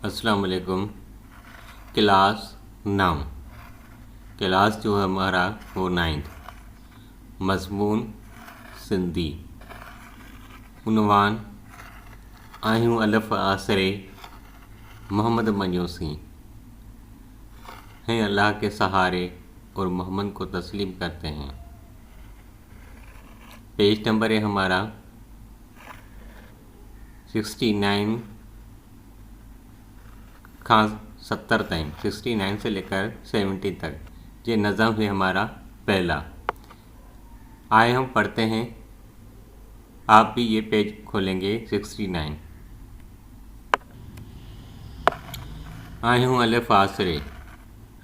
अस्सलाम वालेकुम। Class 9 class जो है हमारा वो 9th। मज़मून सिंधी। उन्वान आहियूं अलफ़ आसरे मोहम्मद मयूसी हैं अल्लाह के सहारे और मोहम्मद को तस्लीम करते हैं। पेज नंबर है हमारा 69 खास 70 तक, 69 से लेकर 70 तक। ये नज़म है हमारा पहला। आए हम पढ़ते हैं। आप भी ये पेज खोलेंगे 69। आए हूँ अलफ़ आसरे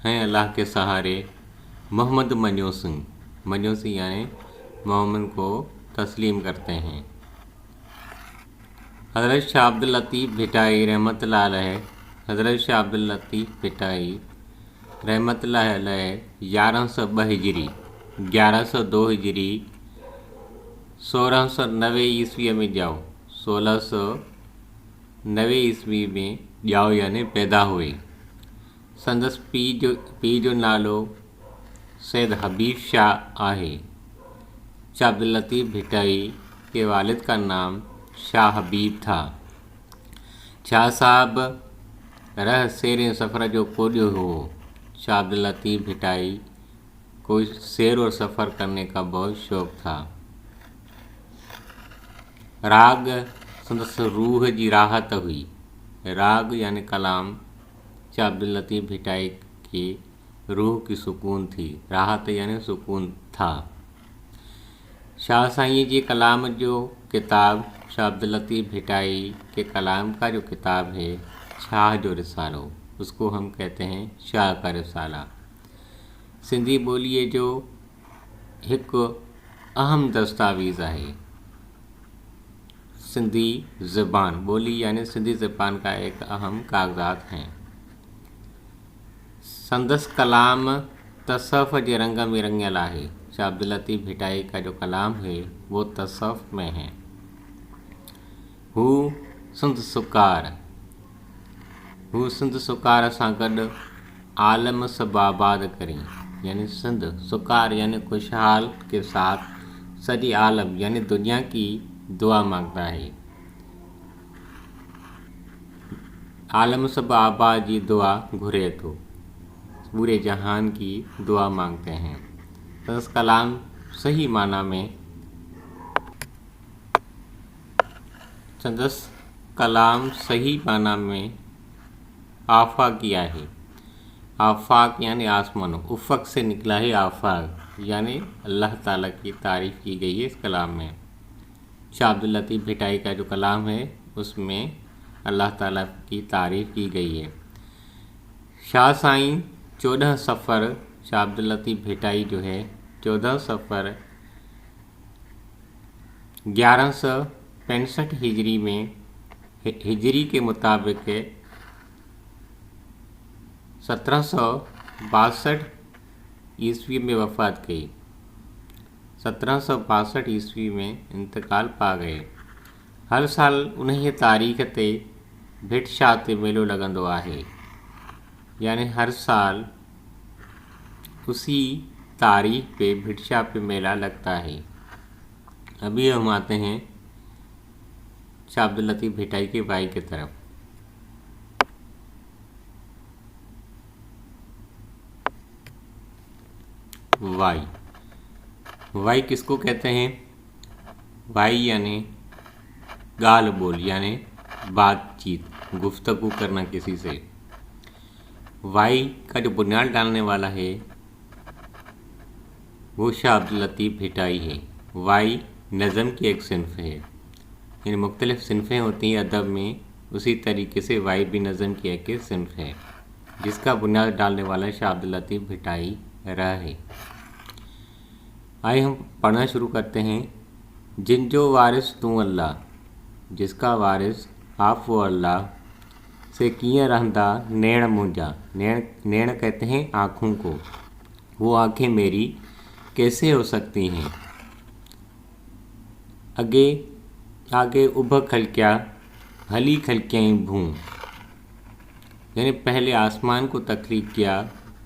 हैं अल्लाह के सहारे मोहम्मद मयूसी। मयूसी यानी मोहम्मद को तस्लीम करते हैं। हज़रत शाह अब्दुल लतीफ़ भिटाई रहमतुल्लाह अलैह, हज़रत शाह अब्दुल लतीफ़ भिटाई रहमतुल्लाह अलैह 1102 हिजरी 1102 हिजरी 1690 ईस्वी में जाओ 1690 ईस्वी में जाओ यानी पैदा हुए। संदस पी जो नालो सैयद हबीब शाह आहे। शाह अब्दुल लतीफ़ भिटाई के वालिद का नाम शाह हबीब था। शाह साहब रह शेर सफ़र जो कोडियो हो। शाह अब्दुल लतीफ़ भिटाई को सैर और सफ़र करने का बहुत शौक़ था। राग संदस रूह जी राहत हुई। राग यानी कलाम शाह अब्दुल लतीफ़ भिटाई की रूह की सुकून थी। राहत यानी सुकून था। शाह साईं जी कलाम जो किताब शाह अब्दुल लतीफ़ भिटाई के कलाम का जो किताब है शाह जो रिसालो, उसको हम कहते हैं शाह का रिसाला। सिंधी ॿोलीअ जो हिकु अहम दस्तावेज़ आहे। सिंधी ज़बान बोली यानी सिंधी ज़बान का एक अहम कागज़ात हैं। संदस कलाम तसव्वुफ़ जे रंग में रंगियल आहे। शाह अब्दुल लतीफ़ भिटाई का जो कलाम है वो तसव्वुफ़ में है। हू सिंध सुकार सां गॾु आलम सब आबाद करें, यानी सिंध सुकार यानी खुशहाल के साथ सॼी आलम यानी दुनिया की दुआ मांगता है। आलम सब आबाद की दुआ घुरे तो पूरे जहान की दुआ मांगते हैं। तो इस कलाम सही माना में संदस कलाम सही माना में आफाकी है। आफाक यानी आसमान, उफ़क़ से निकला है आफाक यानी अल्लाह ताला की तारीफ़ की गई है इस कलाम में। शाह अब्दुल लतीफ़ भिटाई का जो कलाम है उसमें अल्लाह ताला की तारीफ़ की गई है। शाह साईं 14 सफ़र शाह अब्दुल लतीफ़ भिटाई जो है 14 सफ़र 1165 हिजरी में हिजरी के मुताबिक 1762 ईस्वी में वफ़ात की। 1762 ईस्वी में इंतकाल पा गए। हर साल उन्हीं तारीख़ ते भिट शाह ते मेलो लगंदो आहे, यानी हर साल उसी तारीख पे भिट शाह पे मेला लगता है। अभी हम आते हैं शाह अब्दुल लतीफ़ भिटाई के भाई की तरफ। वाई किसको कहते हैं? वाई यानी गाल बोल यानी बातचीत, गुफ्तगू करना किसी से। वाई का जो बुनियाद डालने वाला है वो शाह अब्दुल लतीफ़ भिटाई है। वाई नज़म की एक सिनफ है। इन मुख्तलिफ़ सिनफ़ें होती हैं अदब में, उसी तरीके से वाई भी नज़म की एक सिनफ है जिसका बुनियाद डालने वाला शाह अब्दुल लतीफ़ भिटाई रहा है। आइए हम पढ़ना शुरू करते हैं। जिन जो वारिस तू अल्लाह, जिसका वारिस आप वो अल्लाह से कीअं रहंदा नैण मुंहिंजा। नैण कहते हैं आँखों को। वो आँखें मेरी कैसे हो सकती हैं। आगे उभ खलकिया हली खलकियाई भूं। یعنی پہلے آسمان کو تخلیق کیا،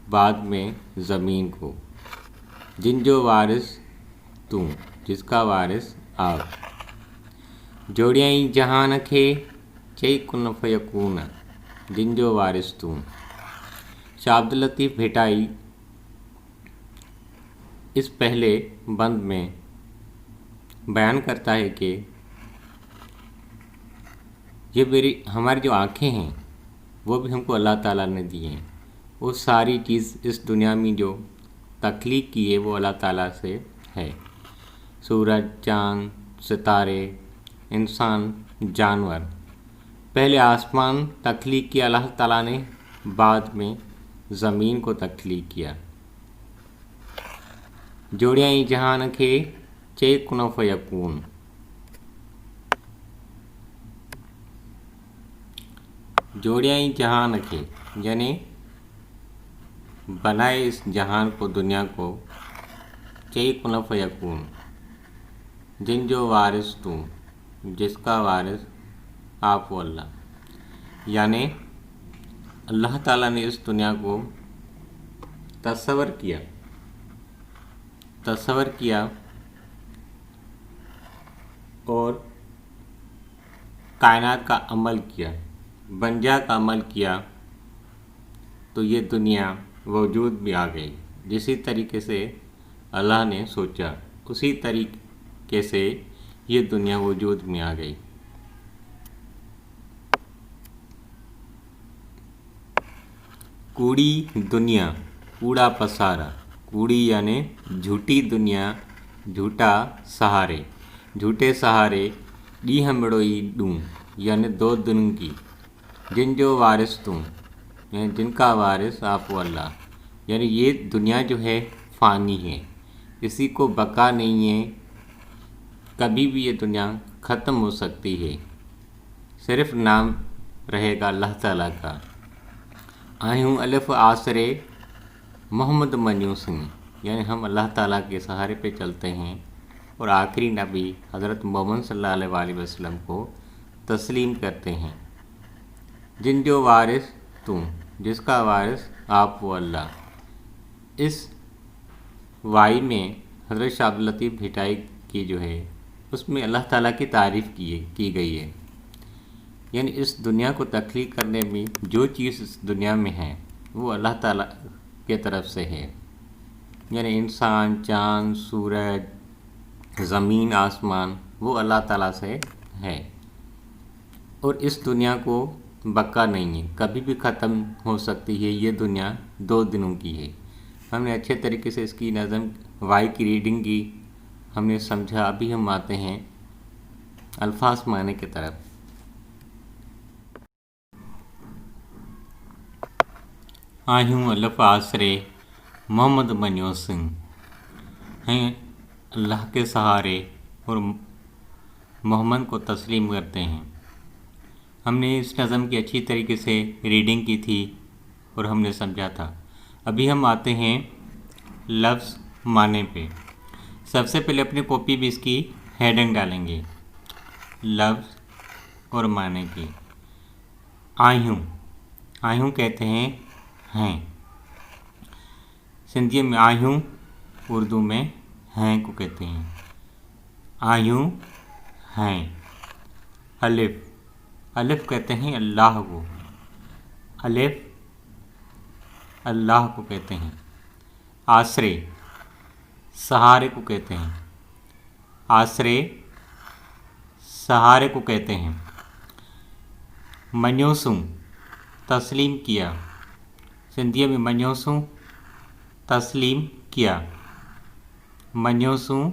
بعد میں زمین کو، جن جو وارث تو، جس کا وارث آپ، جوڑیائی جہان کھے چئی کن فیکون، جن جو وارث تو۔ شاہ عبداللطیف بھٹائی اس پہلے بند میں بیان کرتا ہے کہ یہ ہماری جو آنکھیں ہیں وہ بھی ہم کو اللہ تعالیٰ نے دی ہیں، وہ ساری چیز اس دنیا میں جو تخلیق کی ہے وہ اللہ تعالیٰ سے ہے۔ سورج، چاند، ستارے، انسان، جانور، پہلے آسمان تخلیق کیا اللہ تعالیٰ نے، بعد میں زمین کو تخلیق کیا۔ جوڑیاں جہان کے چے کن فیکون، جوڑیاں جہان کے یعنی بنائے اس جہان کو، دنیا کو، چئی کن فیکون، جن جو وارث تو، جس کا وارث آپ و اللہ، یعنی اللہ تعالیٰ نے اس دنیا کو تصور کیا اور کائنات کا عمل کیا، بنجا کا عمل کیا، تو یہ دنیا وجود میں آ گئی۔ جسی طریقے سے اللہ نے سوچا اسی طریقے سے یہ دنیا وجود میں آ گئی۔ کوڑی دنیا کوڑا پسارا، کوڑی یعنی جھوٹی دنیا، جھوٹا سہارے، جھوٹے سہارے، ڈی ہمڑوئی ڈوں یعنی دو دن کی، جن جو وارث تم یعنی جن کا وارث آپ و اللہ، یعنی یہ دنیا جو ہے فانی ہے، کسی کو بقا نہیں ہے، کبھی بھی یہ دنیا ختم ہو سکتی ہے، صرف نام رہے گا اللہ تعالیٰ کا۔ آئیوں الف آسرے محمد منیو سنگھ، یعنی ہم اللہ تعالیٰ کے سہارے پہ چلتے ہیں اور آخری نبی حضرت محمد صلی اللہ علیہ وسلم کو تسلیم کرتے ہیں۔ جن جو وارث تم، جس کا وارث آپ و اللہ، اس وائی میں حضرت شاہ عبداللطیف بھٹائی کی جو ہے اس میں اللہ تعالیٰ کی تعریف کی گئی ہے، یعنی اس دنیا کو تخلیق کرنے میں جو چیز اس دنیا میں ہے وہ اللہ تعالیٰ کی طرف سے ہے، یعنی انسان، چاند، سورج، زمین، آسمان، وہ اللہ تعالیٰ سے ہے، اور اس دنیا کو بقا نہیں ہے، کبھی بھی ختم ہو سکتی ہے، یہ دنیا 2 دنوں کی ہے۔ ہم نے اچھے طریقے سے اس کی نظم وائی کی ریڈنگ کی، ہم نے سمجھا۔ ابھی ہم آتے ہیں الفاظ معنی کی طرف۔ آہوں الف آسرے محمد منیو سنگھ، ہیں اللہ کے سہارے اور محمد کو تسلیم کرتے ہیں۔ ہم نے اس نظم کی اچھی طریقے سے ریڈنگ کی تھی اور ہم نے سمجھا تھا۔ ابھی ہم آتے ہیں لفظ معنی پہ۔ سب سے پہلے اپنی کاپی بھی اس کی ہیڈنگ ڈالیں گے، لفظ اور معنی کی۔ آہوں، آہوں کہتے ہیں سندھی میں آہوں، اردو میں ہیں کو کہتے ہیں۔ آہوں ہیں۔ الف، الف کہتے ہیں اللہ کو، الف اللہ کو کہتے ہیں۔ آسرے، سہارے کو کہتے ہیں، آسرے سہارے کو کہتے ہیں۔ منیوسوں، تسلیم کیا، سندھی میں منیوسوں تسلیم کیا، منیوسوں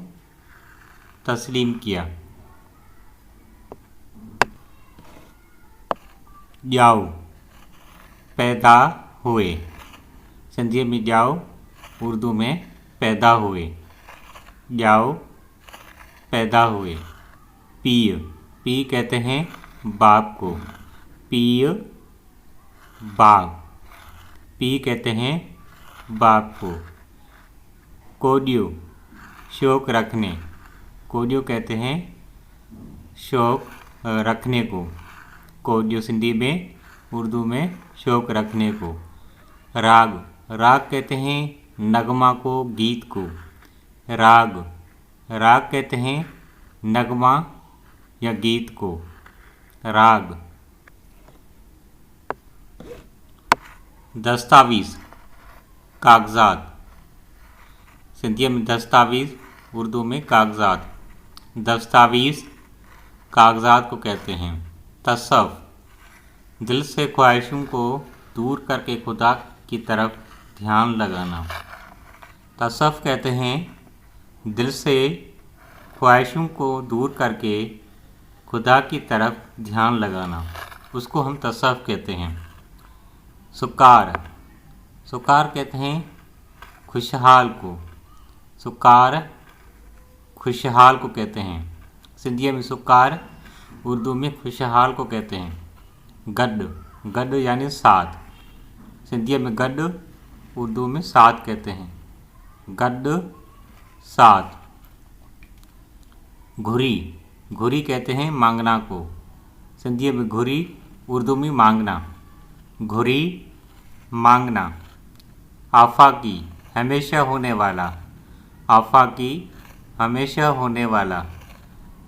تسلیم کیا۔ جاؤ، پیدا ہوئے، سندھی میں جاؤ، اردو میں پیدا ہوئے، جاؤ پیدا ہوئے۔ پی، پی کہتے ہیں باپ کو، پی باپ، پی کہتے ہیں باپ کو۔ کوڈیو، شوق رکھنے، کوڈیو کہتے ہیں شوق رکھنے کو، کوڈیو سندھی میں उर्दू में शौक रखने को। राग, राग कहते हैं नगमा को, गीत को। राग, राग कहते हैं नगमा या गीत को। राग। दस्तावेज़, कागज़ात। सिंधी में दस्तावेज़, उर्दू में कागज़ात। दस्तावेज़ कागज़ात को कहते हैं। तसव्वुफ़, दिल से ख्वाहिशों को दूर करके खुदा की तरफ ध्यान लगाना। तसव्वुफ़ कहते हैं दिल से ख्वाहिशों को दूर करके खुदा की तरफ ध्यान लगाना, उसको हम तसव्वुफ़ कहते हैं। सुकार, सुकार कहते हैं खुशहाल को। सुकार खुशहाल को कहते हैं। सिंधी में सुकार, उर्दू में खुशहाल को कहते हैं। गड, गड यानी साथ। सिंधी में गड, उर्दू में साथ कहते हैं। गड, साथ। घुरी, घुरी कहते हैं मांगना को। सिंधी में घुरी, उर्दू में मांगना। घुरी, मांगना। आफाकी, हमेशा होने वाला। आफाकी, हमेशा होने वाला।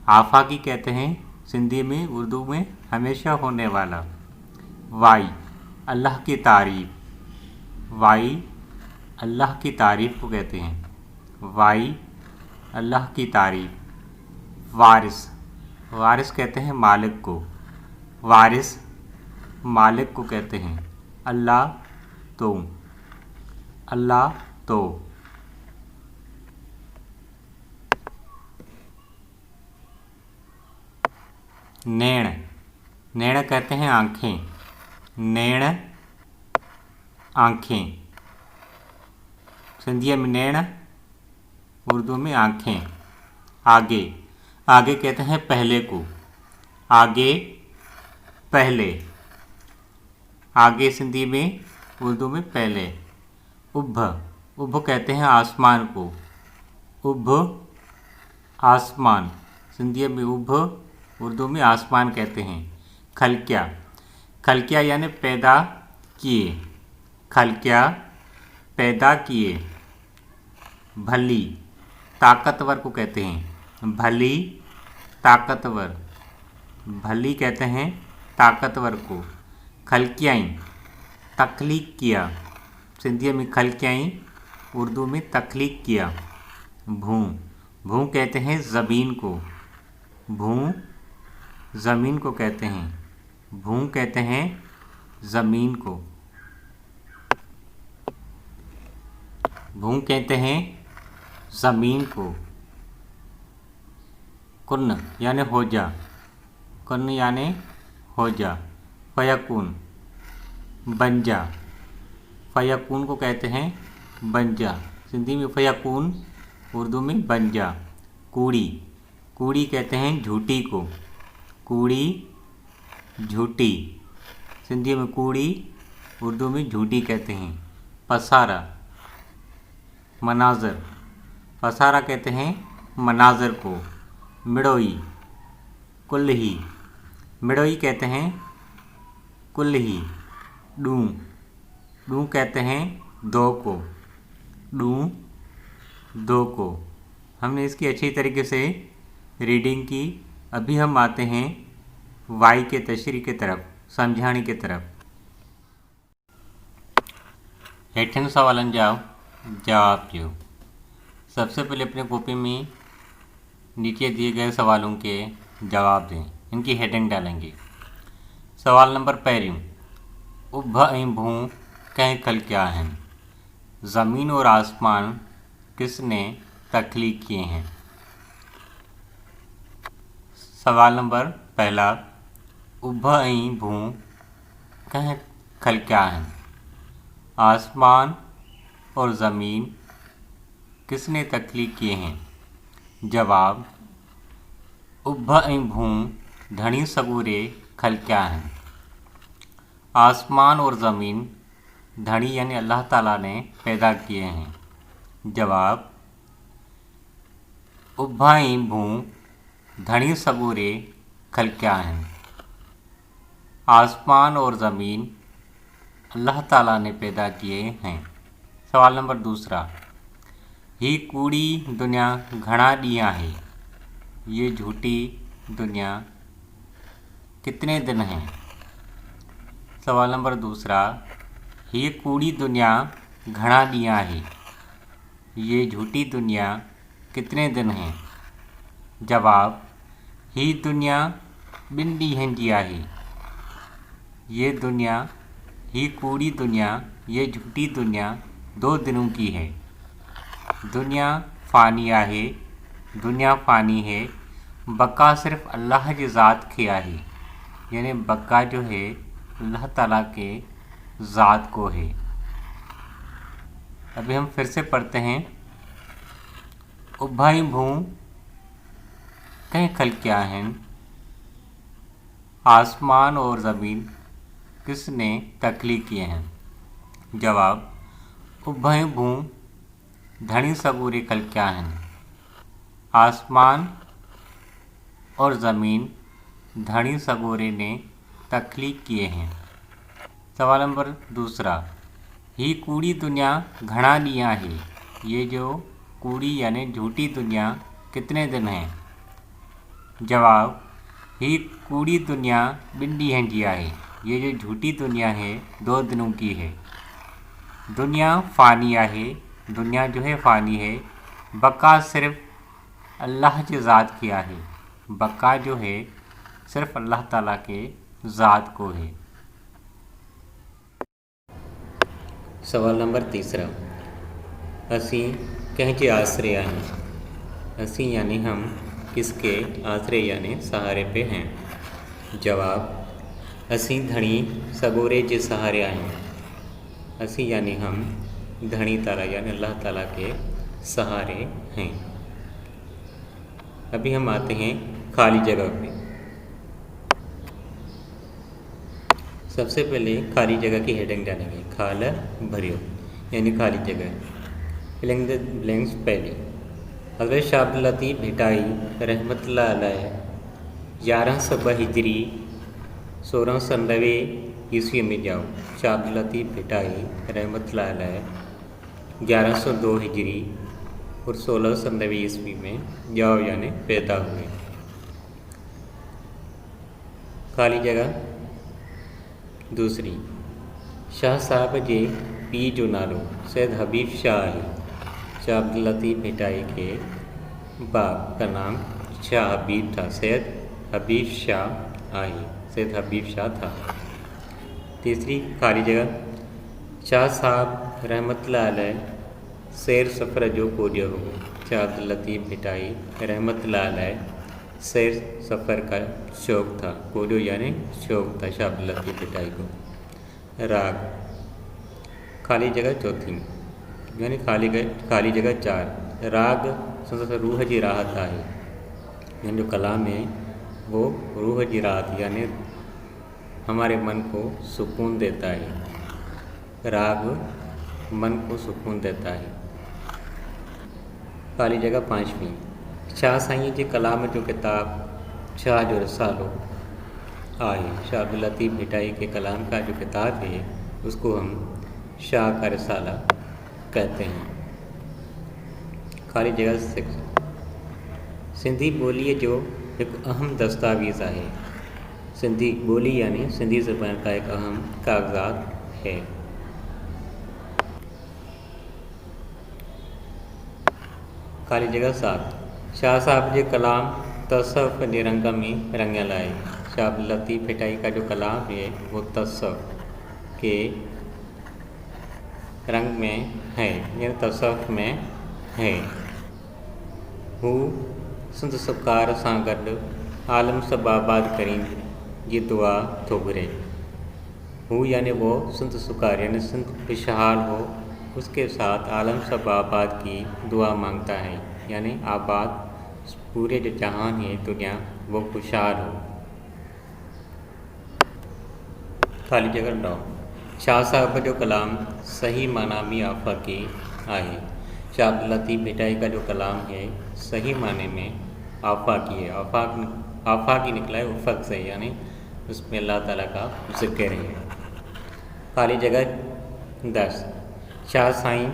आफाकी कहते हैं सिंधी में, उर्दू में हमेशा होने वाला। वाई, अल्लाह की तारीफ़। वाई, अल्लाह की तारीफ़ को कहते हैं। वाई, अल्लाह की तारीफ़। वारिस, वारिस कहते हैं मालिक को। वारिस, मालिक को कहते हैं। अल्लाह तो, अल्लाह तो। नैण, नैण कहते हैं आँखें। नैण, आँखें। सिंधी में नैण, उर्दू में आँखें। आगे, आगे कहते हैं पहले को। आगे, पहले। आगे सिंधी में, उर्दू में पहले। उभ, उभ कहते हैं आसमान को। उभ, आसमान। सिंधी में उभ, उर्दू में आसमान कहते हैं। खलक्या, खलक्या यानी पैदा किए। खलक्या, पैदा किए। भली, ताकतवर को कहते हैं। भली, ताकतवर। भली कहते हैं ताकतवर को। खलक्याई, तख्लीक किया। सिंधी में खलक्याई, उर्दू में तख्लीक किया। भूँ, भूँ कहते हैं ज़मीन को। भूँ, ज़मीन को कहते हैं। भूँ कहते हैं ज़मीन को। भूँ कहते हैं ज़मीन को। कुन्न यानी हो जा। कुन्न यानी हो जा। फयकून, बन जा। फयकून को कहते हैं बन जा। सिंधी में फयकून, उर्दू में बन जा। कूड़ी, कूड़ी कहते हैं झूठी को। कूड़ी, झूठी। सिंधी में कूड़ी, उर्दू में झूठी कहते हैं। पसारा, मनाज़र। पसारा कहते हैं मनाज़र को। मिड़ोई, कुल्ही। मिड़ोई कहते हैं कुल्ही। डूं, डूं कहते हैं दो को। डूं, दो को। हमने इसकी अच्छी तरीके से रीडिंग की। अभी हम आते हैं वाई के तशरीह की तरफ, समझाने की तरफ। हेठन सवालन जाओ, जवाब दो। सबसे पहले अपने कॉपी में नीचे दिए गए सवालों के जवाब दें। इनकी हेडिंग डालेंगे। सवाल नंबर पहिरियों, उभ ऐं भूं कंहिं खलकिया हैं? ज़मीन और आसमान किसने तख्लीक किए हैं? सवाल नंबर पहला, उभ ऐं भूं कंहिं खलकिया हैं? आसमान और ज़मीन किसने तख्लीक किए हैं? जवाब, उभ ऐं भूं धणी सगूरे खलकिया हैं। आसमान और ज़मीन धणी यानी अल्लाह ताला ने पैदा किए हैं। जवाब, उभ ऐं भूं धणी सगूरे खलकिया हैं। आसमान और ज़मीन अल्लाह ताला ने पैदा किए हैं। सवाल नंबर दूसरा, ही कूड़ी दुनिया घणा ॾींहं है, ये झूठी दुनिया कितने दिन हैं। सवाल नंबर दूसरा, ही कूड़ी दुनिया घणा ॾींहं है, ये झूठी दुनिया कितने दिन हैं। जवाब, ही दुनिया ॿिनि ॾींहंनि जी आहे, ये दुनिया, ही कूड़ी दुनिया, ये झूठी दुनिया 2 दिनों की है। दुनिया फ़ानी आहे, दुनिया फ़ानी है, बका सिर्फ़ अल्लाह की ज़ात खे आहे, यानी बका जो है अल्लाह ताला के ज़ात को है। अभी हम फिर से पढ़ते हैं। उभाई भू कहीं खल क्या हैं, आसमान और ज़मीन किसने तख्लीक किए हैं। जवाब, उभय भू धनी सबूरे कल क्या हैं, आसमान और ज़मीन धनी सबूरे ने तख्लीक किए हैं। सवाल नंबर दूसरा, ही कूड़ी दुनिया घणा ॾींहं है, ये जो कूड़ी यानी झूठी दुनिया कितने दिन हैं। जवाब, ही कूड़ी दुनिया ॿिनि ॾींहंनि जी आहे, ये जो झूठी दुनिया है 2 दिनों की है। दुनिया फ़ानी आहे, दुनिया जो है फ़ानी है, बका सिर्फ़ अल्लाह की ज़ात की आहे, बका जो है सिर्फ़ अल्लाह ताला के ज़ात को है। सवाल नंबर तीसरा, असी कंहिंजे आसरे आहियूं। असी यानी हम किसके आसरे यानी सहारे पे हैं। जवाब, असी धनी सगोरे के सहारे आहियूं। असी यानी हम धनी ताला यानी अल्लाह ताला के सहारे हैं। अभी हम आते हैं खाली जगह पे। सबसे पहले खाली जगह की हेडिंग डालेंगे, खाल भरियो यानी खाली जगह। Filling the blanks. पहले हज़रत शाह अब्दुल लतीफ़ भिटाई रहमतुल्लाह अलैह 1102 हिजरी 1690 ईस्वी में जाओ। शाह अब्दुल लतीफ़ भिटाई रहमतुल्लाह अलैह 1102 हिजरी और 1690 ईस्वी में जाओ यानी पैदा हुए। खाली जगह दूसरी, शाह साहब जे पी जो नालो सैयद हबीब शाह है। शाह अब्दुल लतीफ़ भिटाई के बाप का नाम शाह हबीब था, सैयद हबीब शाह आहे, सैयद हबीब शाह था। तीसरी खाली जगह, शाह साहब रहमतुल्लाह अलैह सैर सफ़र जो कोडियो हो। शाह अब्दुल लतीफ़ भिटाई रहमतुल्लाह अलैह सैर सफ़र का शौक़ था, कोडियो यानी शौक़ था शाह अब्दुल लतीफ़ भिटाई को। राग खाली जगह चौथी यानी खाली जगह 4, राग संदसि रूह जी राहत आहे, यानी जो कलाम है वो रूह जी राहत यानी हमारे मन को सुकून देता है। राग मन को सुकून देता है। खाली जगह 5वीं, शाह साईं जे कलाम जो किताब शाह जो रसालो आहे। शाह अब्दुल लतीफ़ भिटाई के कलाम का जो किताब है उसको हम शाह का रसाला कहते हैं। खाली जगह 6, सिंधी ॿोलीअ जो एक अहम दस्तावेज़ है। सिंधी बोली यानी सिंधी ज़बान का एक अहम कागज़ात है। खाली जगह 7, शाह साहब जे कलाम तसव्वुफ़ जे रंग में रंगियल आहे। शाह अब्दुल लतीफ़ भिटाई का जो कलाम है वो तसव्वुफ़ के रंग में है, यानी तसव्वुफ़ में है। हू संत सुकार सां गॾु आलम सब आबाद करीं जी दुआ थो घुरे। हू यानी वो संत सुकार यानी संत खुशहाल हो, उसके साथ आलम सब आबाद की दुआ मांगता है, यानी आबाद पूरे जो जहान है दुनिया वो खुशहाल हो। खाली जगह 9, शाह साहब जो कलाम सही माना में आफाकी आहे। शाह अब्दुल लतीफ़ भिटाई का जो कलाम है सही माने में आफाकी है। आफाकी निकला है उफक से, यानी اس میں اللہ تعالیٰ کا ذکر ہے۔ خالی جگہ 10 شاہ سائیں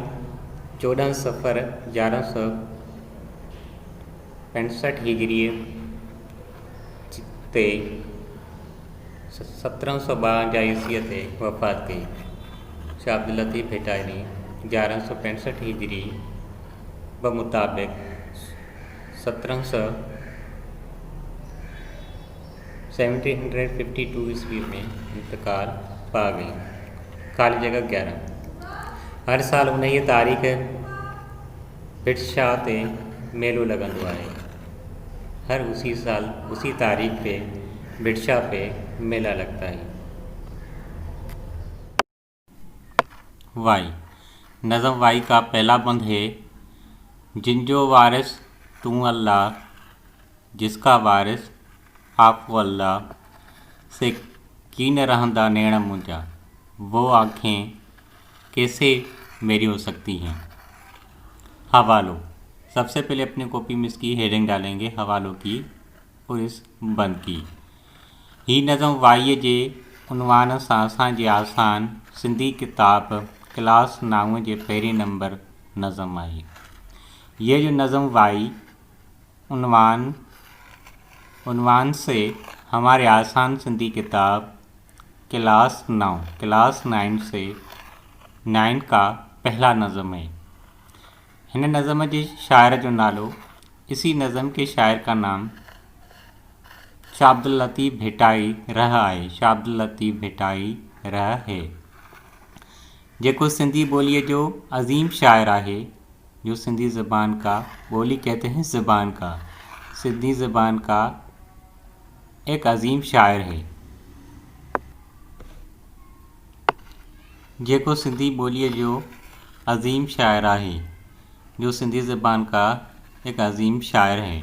14 صفر 1165 ہجری تے 1752 عیسوی تے وفات کئی۔ شاہ عبداللطیف بھٹائی نے 1165 ہجری بمطابق 1752 عیسوی میں انتقال پا گئی۔ خالی جگہ 11 ہر سال 19 تاریخ بھٹ شاہ تے میلو لگندو ہے۔ ہر اسی سال اسی تاریخ پہ بھٹ شاہ پہ میلہ لگتا ہے۔ وائی نظم وائی کا پہلا بند ہے جن جو وارث تو اللہ، جس کا وارث آپ کو اللہ سے کین رہندا نیڑ منجا، وہ آنکھیں کیسے میری ہو سکتی ہیں۔ حوالوں سب سے پہلے اپنی کاپی میں اس کی ہیڈنگ ڈالیں گے حوالوں کی اور اس بند کی۔ ہی نظم وائی جے عنوان سان اساں جی آسان سندھی کتاب کلاس 9 جے پہریں نمبر نظم آئی۔ یہ جو نظم وائی عنوان سے ہمارے آسان سندھی کتاب کلاس 9 سے 9 کا پہلا نظم ہے۔ ہن نظم کے شاعر جو نالو، اسی نظم کے شاعر کا نام شاہ عبداللطیف بھٹائی رہا ہے۔ شاہ عبداللطیف بھٹائی رہا ہے جیکو سندھی بولی جو عظیم شاعر ہے، جو سندھی زبان کا بولی کہتے ہیں زبان کا، سندھی زبان کا ایک عظیم شاعر ہے۔ جیکو سندھی بولی جو عظیم شاعر ہے، جو سندھی زبان کا ایک عظیم شاعر ہے۔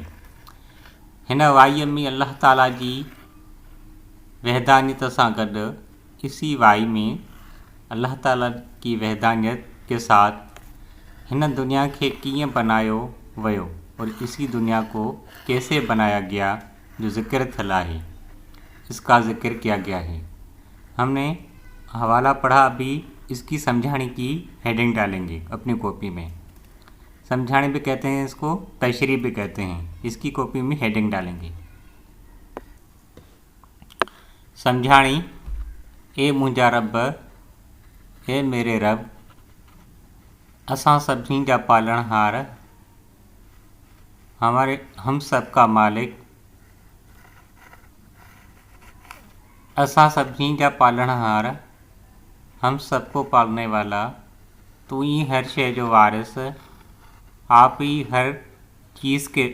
ہن وائی میں اللہ تعالیٰ جی وحدانیت سے گڈ، اسی وائی میں اللہ تعالیٰ کی وحدانیت کے ساتھ ہن دنیا کے کیئں بنایا ویو اور اسی دنیا کو کیسے بنایا گیا جو ذکر تھلا ہے، اس کا ذکر کیا گیا ہے۔ ہم نے حوالہ پڑھا، ابھی اس کی سمجھانے کی ہیڈنگ ڈالیں گے اپنی کاپی میں۔ سمجھانے بھی کہتے ہیں اس کو، تشریح بھی کہتے ہیں، اس کی کاپی میں ہیڈنگ ڈالیں گے۔ سمجھاڑی اے منجا رب، اے میرے رب، اساں سبھی جا پالن ہار، ہم سب کا مالک، اساں سبھی جا پالن ہار، ہم سب کو پالنے والا، تو ہی ہر شے جو وارث، آپ ہی ہر چیز کے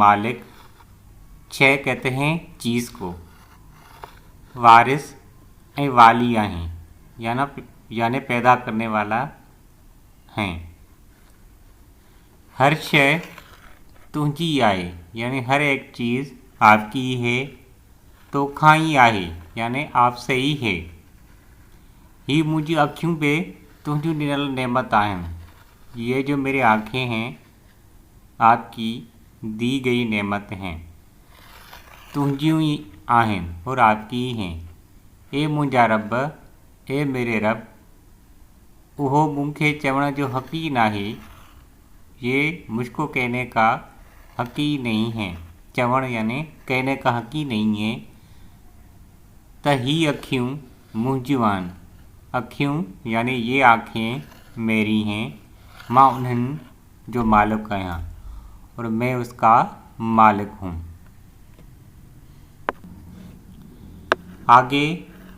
مالک، شے کہتے ہیں چیز کو، وارث اے والی ہیں یعنی پیدا کرنے والا ہیں۔ ہر شے تجھی آئے یعنی ہر ایک چیز آپ کی ہے، تو کھائی آئے یعنی آپ سے ہی ہے۔ ہی مجھے آنکھوں پہ تجھوں ڈنل نعمت آئیں، یہ جو میری آنکھیں ہیں آپ کی دی گئی نعمت ہیں، تجھوں ہی آئیں اور آپ کی ہی ہیں۔ اے منجا رب، اے میرے رب، وہ مجھے چوڑ جو حقی نہ ہے، یہ مجھ کو کہنے کا حقی نہیں ہے، چوڑ یعنی کہنے کا حقی نہیں ہے۔ تہی اکھیوں مجھوان، اکھیوں یعنی یہ آنکھیں میری ہیں، ماں انہن جو مالک ہیں اور میں اس کا مالک ہوں۔ آگے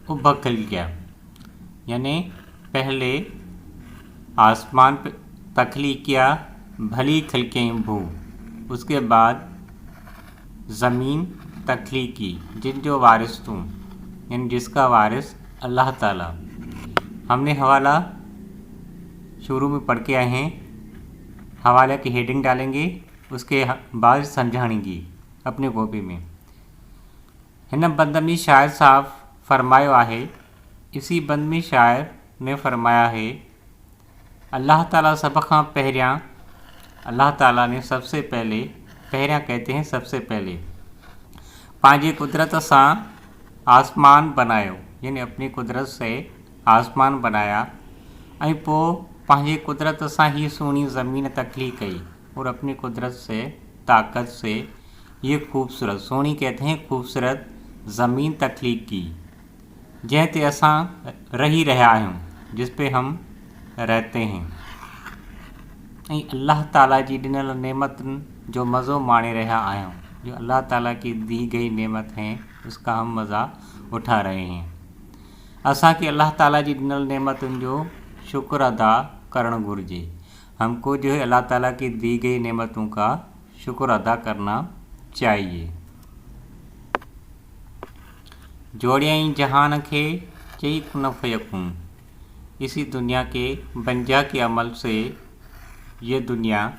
ابھکل گیا یعنی پہلے آسمان پہ تخلیق کیا، بھلی کھلکیں بھو، اس کے بعد زمین تخلیق کی، جن جو وارث توں یعنی جس کا وارث اللہ تعالیٰ۔ ہم نے حوالہ شروع میں پڑھ کے آئے ہیں، حوالے کی ہیڈنگ ڈالیں گے، اس کے بعد سمجھانے گی اپنی کاپی میں۔ ہن بند میں شاعر صاحب فرمایا ہے، اسی بند میں شاعر نے فرمایا ہے، اللہ تعالیٰ سب کا پہریاں، اللہ تعالیٰ نے سب سے پہلے، پہریاں کہتے ہیں سب سے پہلے، پانجے قدرت ساں आसमान बनायो, यानी अपनी कुदरत से आसमान बनाया। ऐं पोइ पंहिंजे कुदरत सां ही सुहिणी ज़मीन तख्लीक़ कई और अपनी कुदरत से ताकत से ये खूबसूरत, सोहनी कहते हैं खूबसूरत ज़मीन तख्लीक़ की, जंहिं ते असां रही रहिया आहियूं, जिस पे हम रहते हैं। ऐं अल्लाह ताला जी ॾिनल नेमतुनि जो मज़ो माणे रहिया आहियूं। जो अल्लाह ताला की दी गई नेमत हैं उसका हम मज़ा उठा रहे हैं। असांखे अल्लाह ताला जी ॾिनल नेमतुनि जो शुक्र अदा करणु घुरिजे। हमको जो है अल्लाह ताला की दी गई नेमतों का शुक्र अदा करना चाहिए। जोड़ियाई जहान के चई कुन फयकुन, इसी दुनिया के बंजा के अमल से ये दुनिया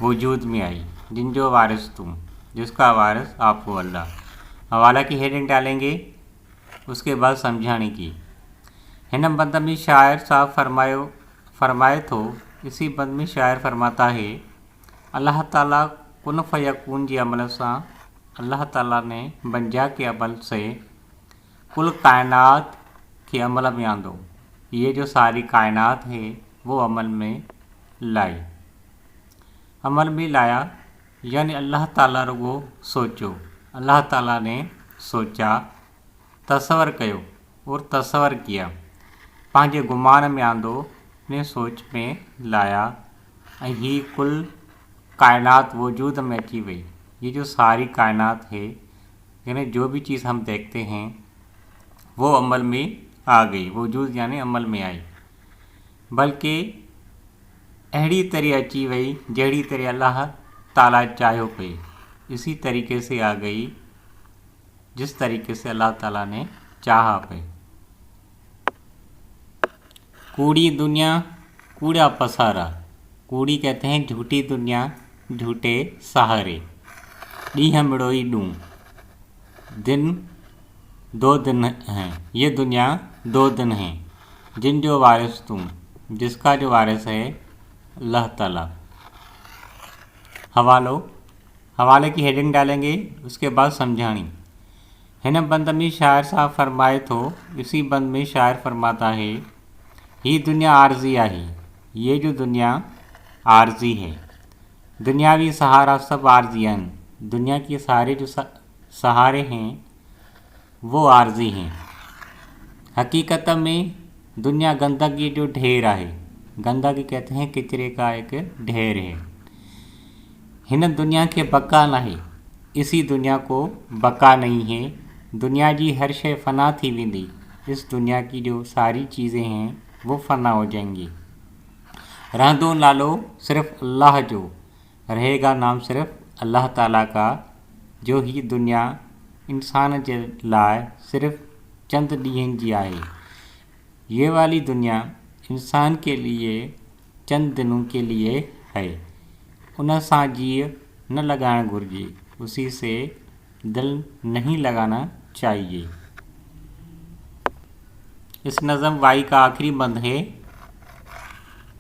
वजूद में आई। जिनजो वारिस तुम, जिसका वारिस आप हो अल्लाह। हवाला की हेडिंग डालेंगे, उसके बाद समझाने की। हिन बंद में शायर साहब फरमाए तो, इसी बंद में शायर फरमाता है, अल्लाह ताला कुन फयकून जी अमल सां अल्लाह ताला ने बंजा के अमल से कुल कायनात के अमल में आंदो। ये जो सारी कायनात है वो अमल में लाई। अमल में लाया यानी अल्लाह ताला रुगो सोचो, अल्लाह ताला ने सोचा, तसवर कयो और तसवर किया, पंहिंजे गुमान में आंदो ने सोच में लाया, ऐं ही कुल कायनात वजूद में अची वई। ये जो सारी कायनात है, यानी जो भी चीज़ हम देखते हैं वो अमल में आ गई। वजूद यानी अमल में आई, बल्कि अहिड़ी तरह अची वई जहिड़ी तरह अल्लाह ताला चाहियो पई, इसी तरीके से आ गई जिस तरीके से अल्लाह ताला ने चाहा पे। कूड़ी दुनिया कूड़ा पसारा, कूड़ी कहते हैं झूठी दुनिया झूठे सहारे। ॾींहं मिड़ोई ॾूं, दिन 2 दिन हैं, ये दुनिया 2 दिन हैं। जिन जो वारिस तुम, जिसका जो वारिस है अल्लाह ताला। हवाले की हेडिंग डालेंगे, उसके बाद समझानी। हिन बंद में शायर साहब फरमाए तो, इसी बंद में शायर फरमाता है, ये दुनिया आर्जी है, ये जो दुनिया आर्जी है। दुनियावी सहारा सब आर्जी हैं, दुनिया के सारे जो सहारे हैं वो आर्जी हैं। हकीकत में दुनिया गंदगी जो ढेर है, गंदगी कहते हैं किचरे का एक ढेर है। हिन दुनिया के बका नहीं, इसी दुनिया को बका नहीं है। दुनिया जी हर शय फना थी वेंदी, इस दुनिया की जो सारी चीज़ें हैं वो फना हो जाएंगी। रहंदो नालो सिर्फ अल्लाह जो, रहेगा नाम सिर्फ अल्लाह ताला का, जो ही दुनिया इंसान जे लाइ सिर्फ चंद ॾींहंनि जी आहे। ये वाली दुनिया इंसान के लिए चंद दिनों के लिए है। उन सां जीअ न लगाना घुरिजे, उसी से दिल नहीं लगाना चाहिए। इस नज़म वाई का आखिरी बंद है,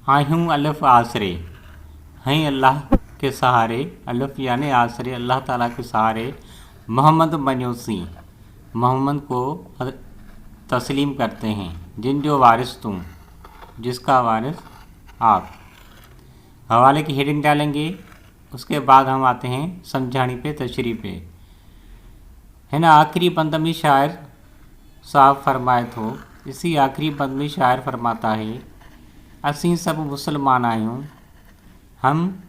आहियूं अलिफ आसरे, हैं अल्लाह के सहारे। अलिफ यानी आसरे, अल्लाह ताला के सहारे। मोहम्मद बनोसी, मोहम्मद को तस्लीम करते हैं। जिन जो वारिस तुम, जिसका वारिस आप। हवाले की हेडिंग डालेंगे, उसके बाद हम आते हैं समझाने पे, तशरीह पे। है ना, आखिरी बंद में शायर साहब फरमाए तो, इसी आखिरी बंद में शायर फरमाता है, असीं सब मुसलमान आहियूं, हम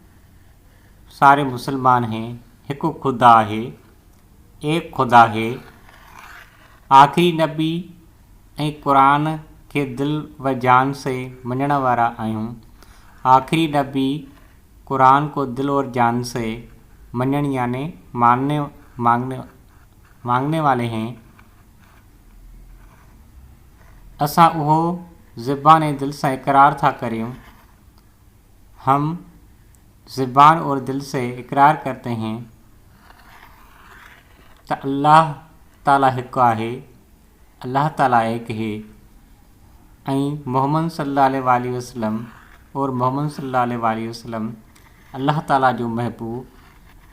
सारे मुसलमान हैं। हिकु खुदा है, एक खुदा है। आखिरी नबी ऐं क़ुरान के दिल व जान से मञण वारा आहियूं। आखिरी नबी कुरान को दिल और जान से मञण यानी मांगने वाले हैं। असां उहो ज़बान ऐं दिल से इकरार था करें। हम ज़बान और दिल से इकरार करते हैं तो अल्लाह ताला हिकु आहे, अल्लाह ताला एक है। ऐं मोहम्मद सल्लल्लाहु अलैहि वसल्लम और मोहम्मद सल्लल्लाहु अलैहि वसल्लम अल्लाह ताला जो महबूब,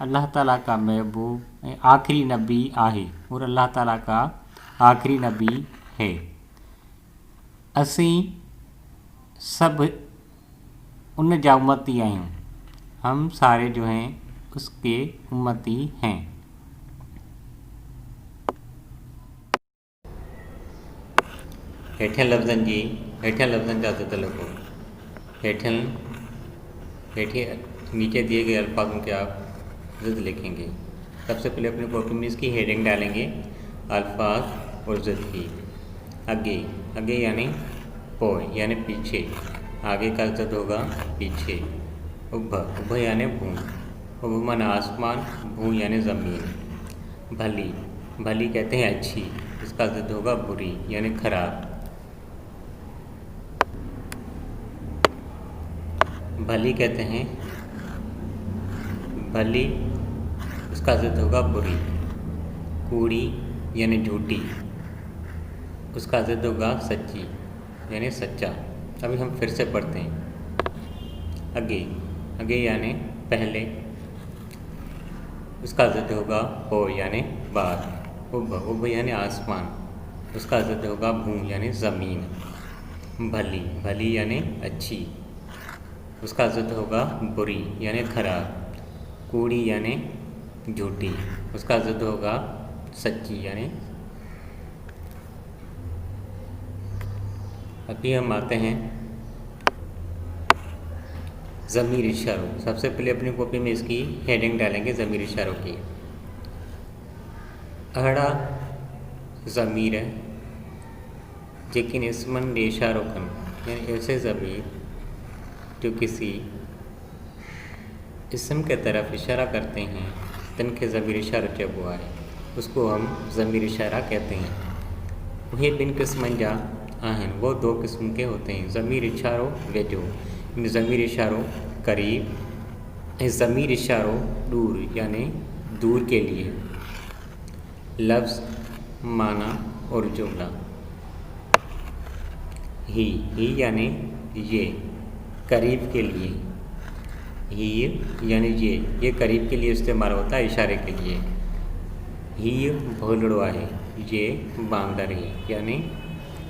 अल्लाह ताला का महबूब ऐं आखिरी नबी आहे और अल्लाह ताला का आखिरी नबी है। असी सब उन जा उम्मती आहियूं, हम सारे जो हैं उसके उम्मती हैं। हेठियां लफ़्ज़नि जा ज़िद लिखो। हेठिए नीचे दिए गए अल्फाजों के आप ज़िद लिखेंगे। सबसे पहले अपनी कॉपी में इसकी हेडिंग डालेंगे, अल्फाज और ज़िद की। आगे यानी पोय यानी पीछे, आगे का ज़िद होगा पीछे। उभ यानी भूँ, उभ माना आसमान, भूँ यानी ज़मीन। भली कहते हैं अच्छी, इसका ज़िद होगा बुरी यानी खराब। भली कहते हैं भली, उसका ज़िद होगा बुरी। कूड़ी यानी झूठी, उसका ज़िद होगा सच्ची यानी सच्चा। अभी हम फिर से पढ़ते हैं। आगे यानी पहले, उसका ज़िद होगा हो यानी बाद। उभ यानी आसमान, उसका ज़िद होगा भूँ यानी ज़मीन। भली यानी अच्छी, उसका ज़िद होगा बुरी यानी खराब। कूड़ी यानी झूठी, उसका ज़िद होगा सच्ची यानी। अभी हम आते हैं ज़मीर इशारों। सबसे पहले अपनी कॉपी में इसकी हेडिंग डालेंगे ज़मीर इशारों की। अहड़ा ज़मीर है लेकिन इसमन इशारों कन, यानी ऐसे ज़मीर जो किसी इसम के तरफ इशारा करते हैं, तिनके ज़मीर इशारा जब हुआ है उसको हम ज़मीर इशारा कहते हैं। वही बिन किस्मन जा आहिन, वो दो किस्म के होते हैं। ज़मीर इशारों वेजो, ज़मीर इशारों करीब, ज़मीर इशारों दूर यानी दूर के लिए। लफ्ज़, माना और जुमला। ही यानी ये, करीब के लिए। ही यानी ये करीब के लिए इस्तेमाल होता है, इशारे के लिए। ही भोलड़ो है, ये बांदर है, यानी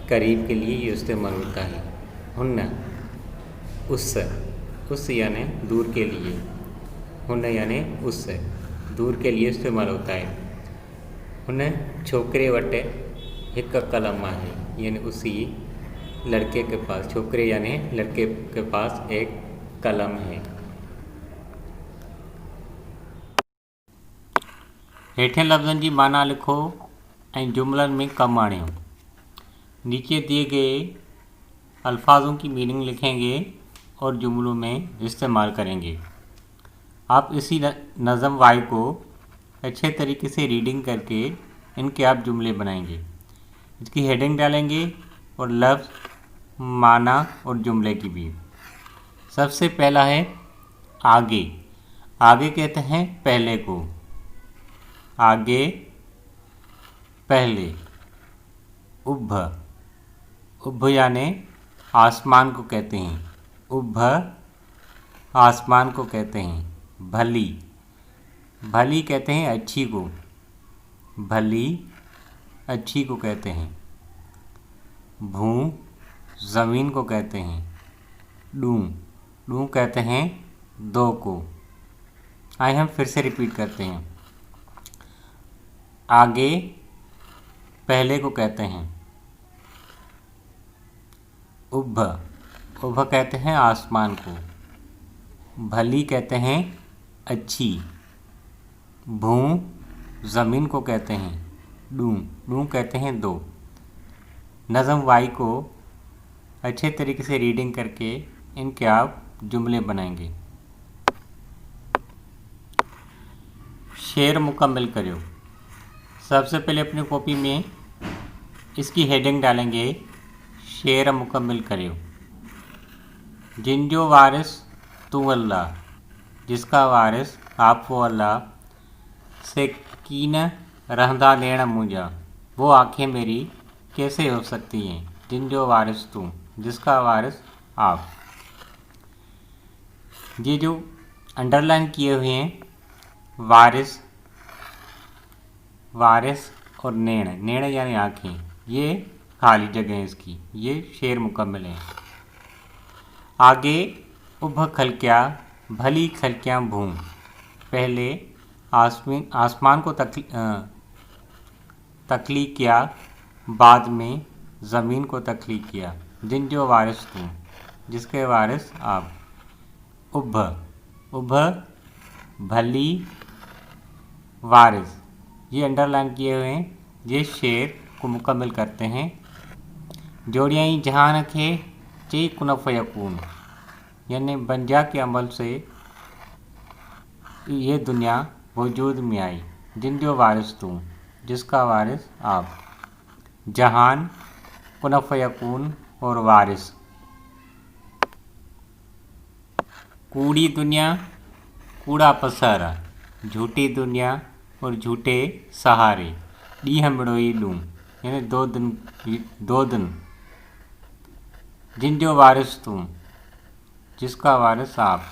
करीब के लिए ये इस्तेमाल होता है। हुन्ना उस यानी दूर के लिए। हुन्ना यानी उस दूर के लिए इस्तेमाल होता है। हुन छोकरे वटे एक कलम है, यानी उसी लड़के के पास, छोकरे यानी लड़के के पास एक कलम है। हेठियां लफ़्ज़नि जी माना लिखो ऐं जुमलनि में कमु आणियो। नीचे दिए गए अल्फाजों की मीनिंग लिखेंगे और जुमलों में इस्तेमाल करेंगे। आप इसी नज़म वाई को अच्छे तरीके से रीडिंग करके इनके आप जुमले बनाएंगे। इसकी हेडिंग डालेंगे और लफ्ज़, माना और जुमले की भी। सबसे पहला है आगे। आगे कहते हैं पहले को, आगे पहले। उभ यानी आसमान को कहते हैं, उभ आसमान को कहते हैं। भली कहते हैं अच्छी को, भली अच्छी को कहते हैं। भूँ ज़मीन को कहते हैं। डूँ कहते हैं दो को। आइए हम फिर से रिपीट करते हैं। आगे पहले को कहते हैं। उभ कहते हैं आसमान को। भली कहते हैं अच्छी। भूँ ज़मीन को कहते हैं। डूँ कहते हैं दो। नज़म वाई को अच्छे तरीके से रीडिंग करके इनके आप जुमले बनाएंगे। शेर मुकम्मल करो। सबसे पहले अपनी कॉपी में इसकी हेडिंग डालेंगे, शेर मुकम्मल करो। जिनजो वारिस तू अल्लाह, जिसका वारिस आप वो अल्लाह। से कीन रहंदा लेण मुझा, वो आँखें मेरी कैसे हो सकती हैं। जिनजो वारिस तू, जिसका वारिस आप। ये जो अंडरलाइन किए हुए हैं वारिस और नेण यानी आँखें, ये खाली जगह है इसकी, ये शेर मुकम्मल है। आगे उभ खलक्या भली खलक्या भूम, पहले आसमान को तख्लीक किया, बाद में ज़मीन को तख्लीक किया। जिन जो वारिस तू, जिसके वारिस आप। उभ भली वारिस, ये अंडरलाइन किए हुए हैं, ये शेर को मुकम्मल करते हैं। जोड़ियाई जहान खे चे कुन फयकून, यानी बन जा के अमल से ये दुनिया वजूद में आई। जिन जो वारिस तू, जिसका वारिस आप। जहान, कुन फयकून और वारिस। कूड़ी दुनिया कूड़ा पसारा, झूठी दुनिया और झूठे सहारे। डी हमड़ोई लूँ, यानी दो दिन। जिन जो वारिस तू, जिसका वारिस आप।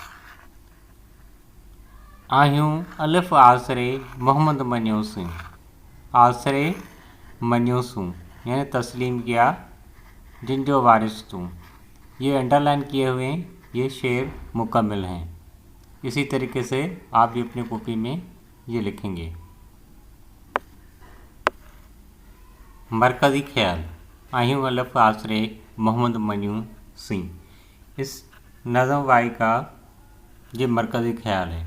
आहियूं अलिफ आसरे मोहम्मद मनियोसूं, आसरे मनियोसूं यानी तस्लीम किया। जिन जो वारिस तू, ये अंडरलाइन किए हुए ये शेर मुकम्मल हैं। इसी तरीके से आप भी अपनी कॉपी में ये लिखेंगे। मरकज़ी ख्याल, आहियूं अलिफ आसरे मोहम्मद मनियूं सिंह, इस नज़म वाई का ये मरकज़ी ख्याल है।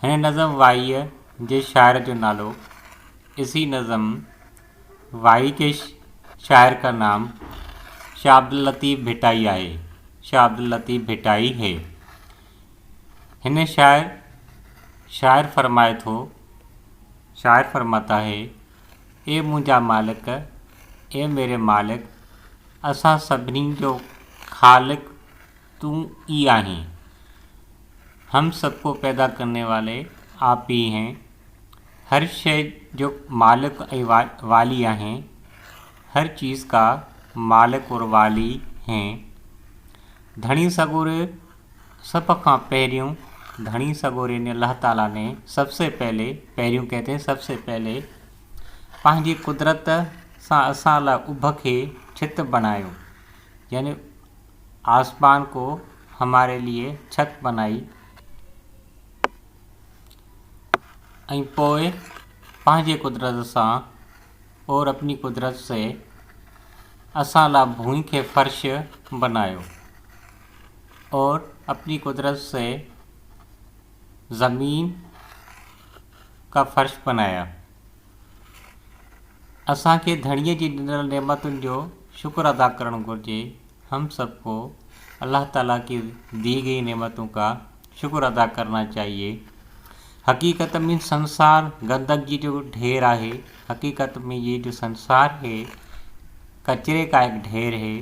हिन नज़म वाई जे शायर जो नालो, इसी नज़म वाई के शायर का नाम शाह अब्दुल लतीफ़ भिटाई आहे। शाह अब्दुल लतीफ़ भिटाई है। हिन शायर फरमाता है, ए मुंहिंजा मालिक, ए मेरे मालिक, असां सभिनी जो खालिक तू ही आहीं। हम सबको पैदा करने वाले आप ही हैं। हर शय जो मालिक वाली हैं, हर चीज़ का मालिक और वाली हैं। धणी सगोरे सब खां पहिरियों, धणी सगोरे ने अल्लाह ताला ने सबसे पहले, पहिरियों कहते हैं सबसे पहले, पंहिंजी कुदरत सां असां लाइ उभ खे छित बनायो, यानी आसमान को हमारे लिए छत बनाई। ऐं पोइ पंहिंजे कुदरत सां और अपनी कुदरत से असां लाइ भूमि के फर्श बनायो और अपनी कुदरत से ज़मीन का फर्श बनाया। असां खे धणीअ जी ॾिनल नेमतुनि जो शुक्र अदा करणु घुरिजे। हम सबको अल्लाह ताला की दी गई नेमतों का शुक्र अदा करना चाहिए। हकीकत में संसार गंदगी जो ढेर है। हकीकत में ये जो संसार है कचरे का एक ढेर है।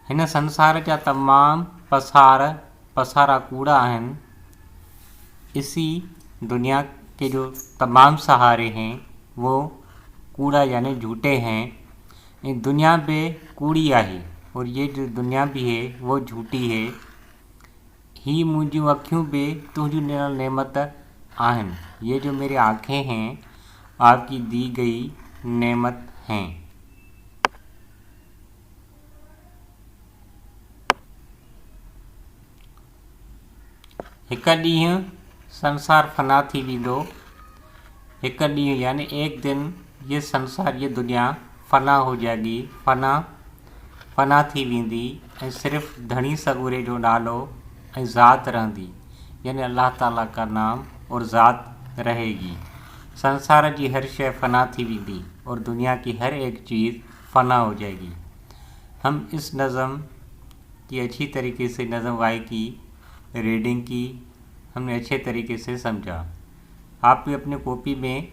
हिन संसार जा तमाम पसारा कूड़ा हैं। इसी दुनिया के जो तमाम सहारे हैं वो कूड़ा यानी झूठे हैं। दुनिया बे कूड़ी आहे और ये जो दुनिया भी है वो झूठी है। ही मुंहिंजियूं अखियूं बे तुंहिंजूं ॾिनल नेमत आहिनि। ये जो मेरी आँखें हैं आपकी दी गई नेमत हैं। हिकु ॾींहुं संसार फना थी वेंदो। हिकु ॾींहुं यानी एक दिन ये संसार, ये दुनिया फना हो जाएगी, फना थी वेंदी ऐं सिर्फ़ धणी सगूरे जो नालो ऐं ज़ात रहंदी, यानी अल्लाह ताला का नाम और ज़ात रहेगी। संसार की हर शय फना थी वेंदी और दुनिया की हर एक चीज़ फना हो जाएगी। हम इस नज़म की अच्छी तरीके से नज़म वाई की रीडिंग की, हमने अच्छे तरीके से समझा। आप भी अपने कॉपी में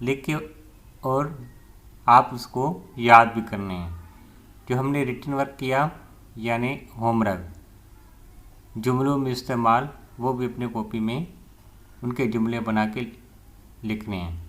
लिखे और आप उसको याद भी करने हैं। जो हमने रिटन वर्क किया यानी होमवर्क, जुमलों में इस्तेमाल, वो भी अपने कॉपी में उनके जुमले बना के लिखने हैं।